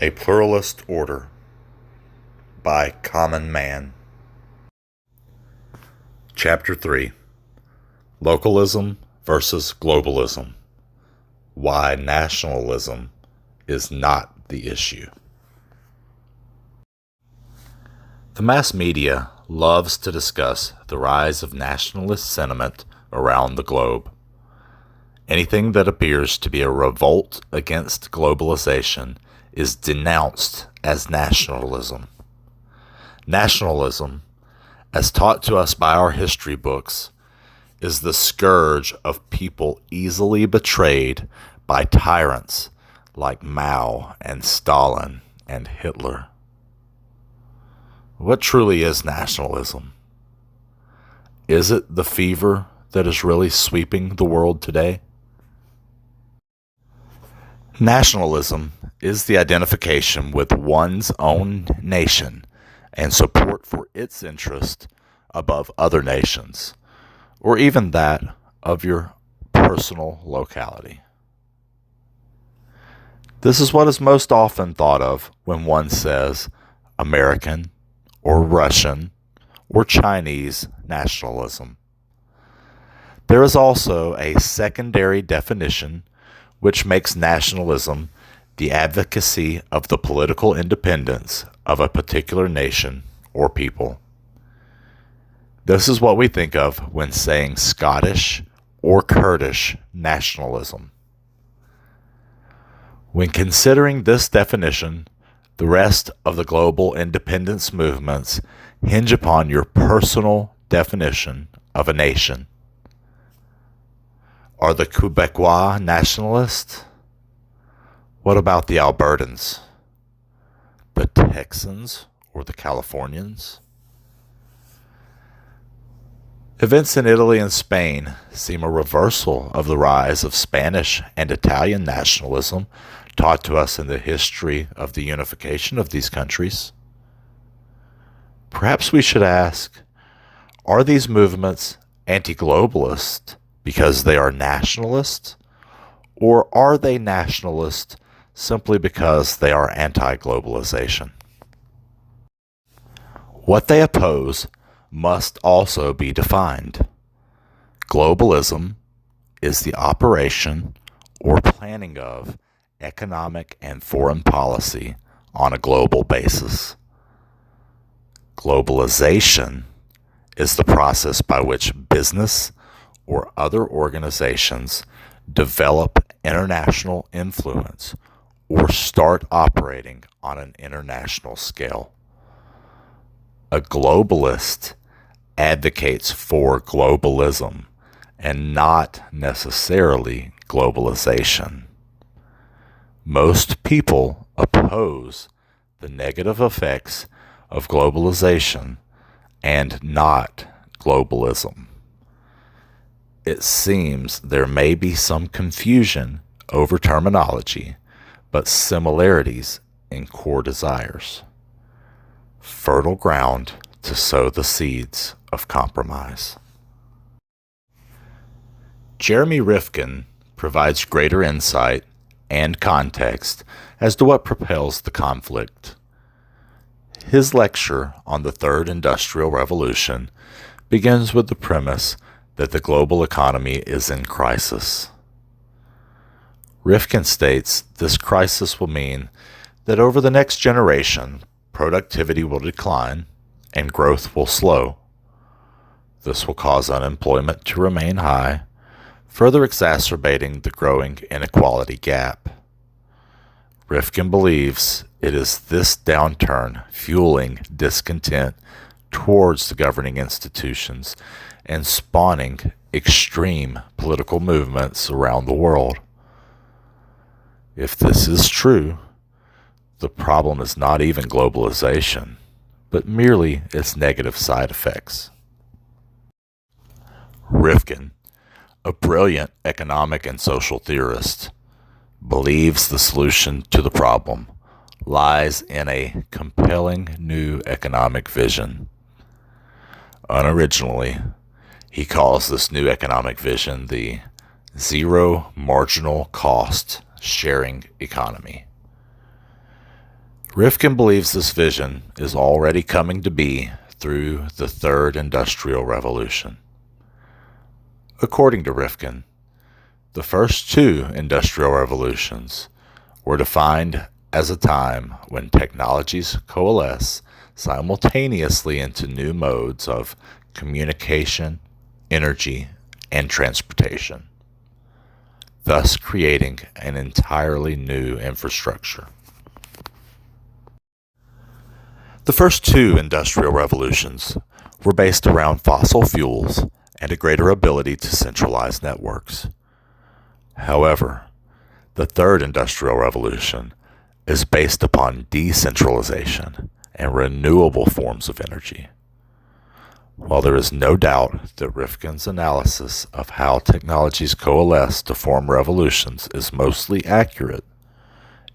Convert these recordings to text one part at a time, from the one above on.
A Pluralist Order by Common Man. Chapter 3. Localism versus Globalism. Why nationalism is not the issue. The mass media loves to discuss the rise of nationalist sentiment around the globe. Anything that appears to be a revolt against globalization is denounced as nationalism. Nationalism, as taught to us by our history books, is the scourge of people easily betrayed by tyrants like Mao and Stalin and Hitler. What truly is nationalism? Is it the fever that is really sweeping the world today? Nationalism is the identification with one's own nation and support for its interest above other nations, or even that of your personal locality. This is what is most often thought of when one says American or Russian or Chinese nationalism. There is also a secondary definition which makes nationalism the advocacy of the political independence of a particular nation or people. This is what we think of when saying Scottish or Kurdish nationalism. When considering this definition, the rest of the global independence movements hinge upon your personal definition of a nation. Are the Quebecois nationalists? What about the Albertans? The Texans or the Californians? Events in Italy and Spain seem a reversal of the rise of Spanish and Italian nationalism taught to us in the history of the unification of these countries. Perhaps we should ask, are these movements anti-globalist because they are nationalist, or are they nationalist simply because they are anti-globalization? What they oppose must also be defined. Globalism is the operation or planning of economic and foreign policy on a global basis. Globalization is the process by which business or other organizations develop international influence or start operating on an international scale. A globalist advocates for globalism and not necessarily globalization. Most people oppose the negative effects of globalization and not globalism. It seems there may be some confusion over terminology, but similarities in core desires. Fertile ground to sow the seeds of compromise. Jeremy Rifkin provides greater insight and context as to what propels the conflict. His lecture on the Third Industrial Revolution begins with the premise that the global economy is in crisis. Rifkin states this crisis will mean that over the next generation, productivity will decline and growth will slow. This will cause unemployment to remain high, further exacerbating the growing inequality gap. Rifkin believes it is this downturn fueling discontent towards the governing institutions and spawning extreme political movements around the world. If this is true, the problem is not even globalization, but merely its negative side effects. Rifkin, a brilliant economic and social theorist, believes the solution to the problem lies in a compelling new economic vision. Unoriginally, he calls this new economic vision the zero marginal cost sharing economy. Rifkin believes this vision is already coming to be through the Third Industrial Revolution. According to Rifkin, the first two industrial revolutions were defined as a time when technologies coalesce simultaneously into new modes of communication, energy, and transportation, thus creating an entirely new infrastructure. The first two industrial revolutions were based around fossil fuels and a greater ability to centralize networks. However, the third industrial revolution is based upon decentralization and renewable forms of energy. While there is no doubt that Rifkin's analysis of how technologies coalesce to form revolutions is mostly accurate,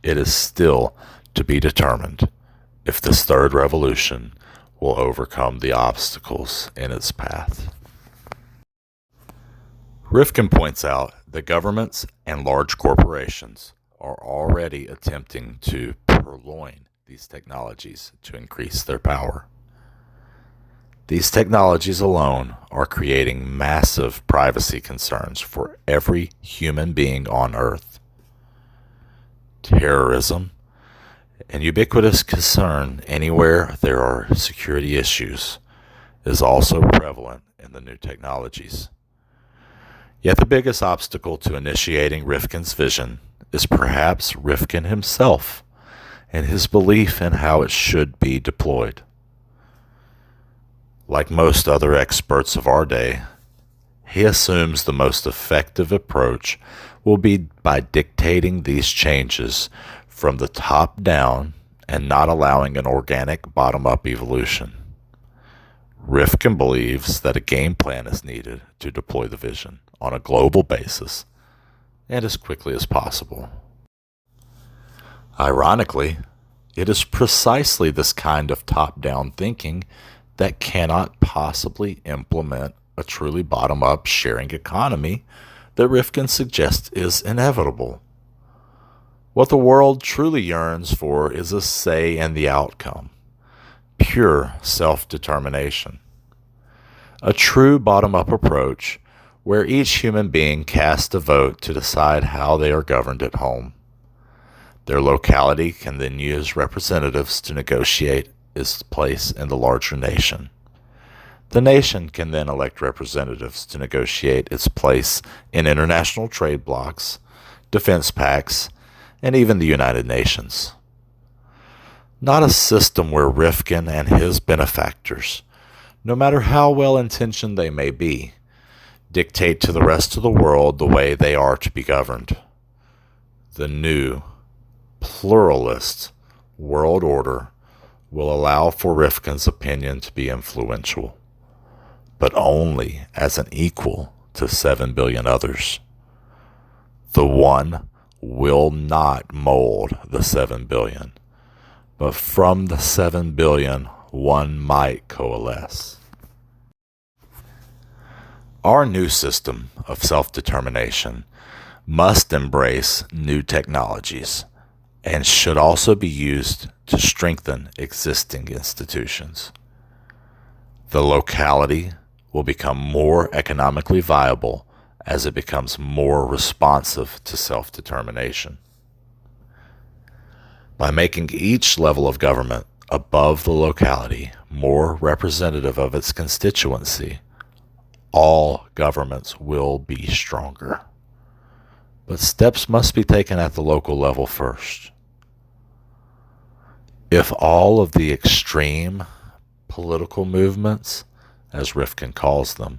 it is still to be determined if this third revolution will overcome the obstacles in its path. Rifkin points out that governments and large corporations are already attempting to purloin these technologies to increase their power. These technologies alone are creating massive privacy concerns for every human being on Earth. Terrorism, an ubiquitous concern anywhere there are security issues, is also prevalent in the new technologies. Yet the biggest obstacle to initiating Rifkin's vision is perhaps Rifkin himself and his belief in how it should be deployed. Like most other experts of our day, he assumes the most effective approach will be by dictating these changes from the top down and not allowing an organic bottom-up evolution. Rifkin believes that a game plan is needed to deploy the vision on a global basis and as quickly as possible. Ironically, it is precisely this kind of top-down thinking that cannot possibly implement a truly bottom-up sharing economy that Rifkin suggests is inevitable. What the world truly yearns for is a say in the outcome, pure self-determination. A true bottom-up approach where each human being casts a vote to decide how they are governed at home. Their locality can then use representatives to negotiate its place in the larger nation. The nation can then elect representatives to negotiate its place in international trade blocs, defense pacts, and even the United Nations. Not a system where Rifkin and his benefactors, no matter how well-intentioned they may be, dictate to the rest of the world the way they are to be governed. The new, pluralist world order will allow for Rifkin's opinion to be influential, but only as an equal to 7 billion others. The one will not mold the 7 billion, but from the 7 billion, one might coalesce. Our new system of self-determination must embrace new technologies and should also be used to strengthen existing institutions. The locality will become more economically viable as it becomes more responsive to self-determination. By making each level of government above the locality more representative of its constituency, all governments will be stronger. But steps must be taken at the local level first. If all of the extreme political movements, as Rifkin calls them,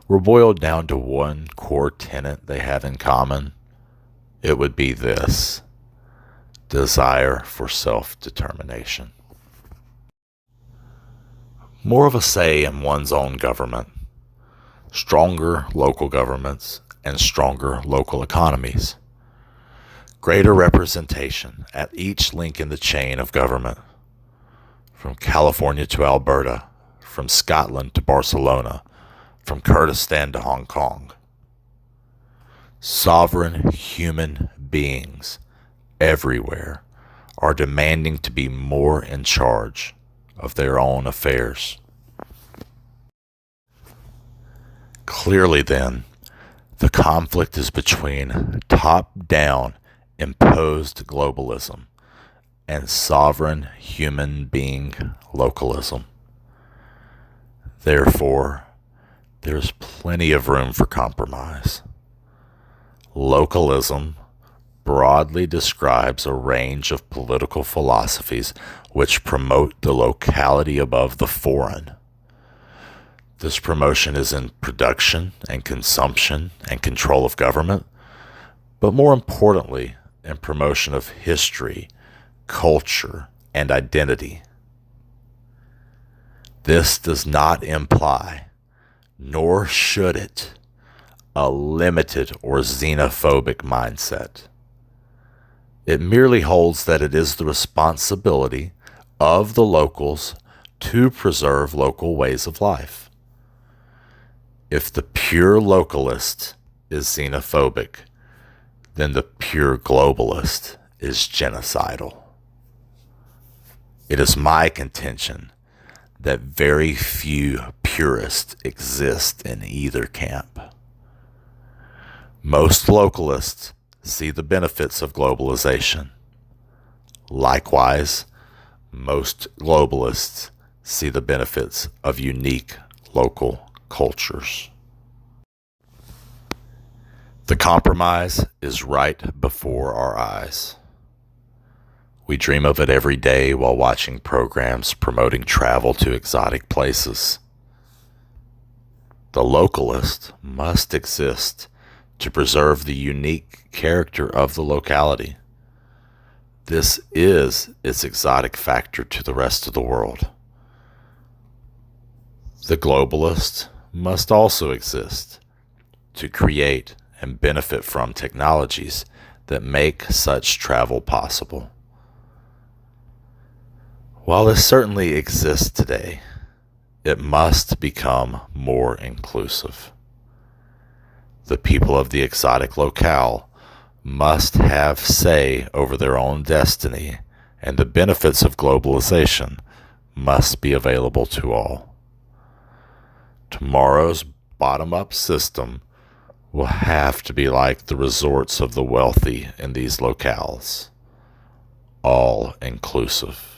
were boiled down to one core tenet they have in common, it would be this: desire for self-determination. More of a say in one's own government, stronger local governments, and stronger local economies. Greater representation at each link in the chain of government, from California to Alberta, from Scotland to Barcelona, from Kurdistan to Hong Kong. Sovereign human beings everywhere are demanding to be more in charge of their own affairs. Clearly, then, the conflict is between top-down imposed globalism and sovereign human being localism. Therefore, there's plenty of room for compromise. Localism broadly describes a range of political philosophies which promote the locality above the foreign. This promotion is in production and consumption and control of government, but more importantly, in promotion of history, culture, and identity. This does not imply, nor should it, a limited or xenophobic mindset. It merely holds that it is the responsibility of the locals to preserve local ways of life. If the pure localist is xenophobic, then the pure globalist is genocidal. It is my contention that very few purists exist in either camp. Most localists see the benefits of globalization. Likewise, most globalists see the benefits of unique local cultures. The compromise is right before our eyes. We dream of it every day while watching programs promoting travel to exotic places. The localist must exist to preserve the unique character of the locality. This is its exotic factor to the rest of the world. The globalist must also exist to create and benefit from technologies that make such travel possible. While this certainly exists today, it must become more inclusive. The people of the exotic locale must have say over their own destiny, and the benefits of globalization must be available to all. Tomorrow's bottom-up system will have to be like the resorts of the wealthy in these locales, all inclusive.